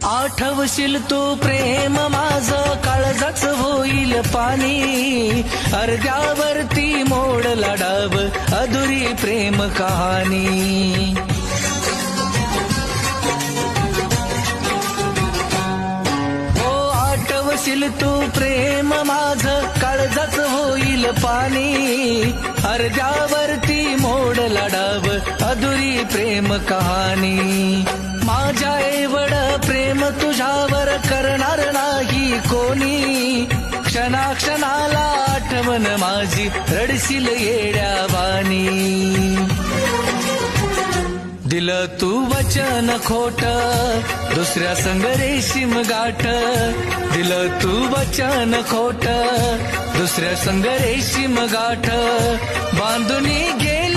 आठवशील तू प्रेम माझं काळजाच होईल पाणी अर्ध्यावरती मोडला डाब अधुरी प्रेम कहाणी हो आठवशील तू प्रेम माझं काळजाच होईल पाणी अर्ध्यावरती मोडला डाब अधुरी प्रेम कहाणी माझ्या एवढ प्रेम तुझ्यावर करणार नाही कोणी क्षणाक्षणाला आठवण माझी रडशील येड्यावानी दिलं तू वचन खोट दुसऱ्या संग रेशीम गाठ दिलं तू वचन खोट दुसऱ्या संग रेशीम गाठ बांधून घे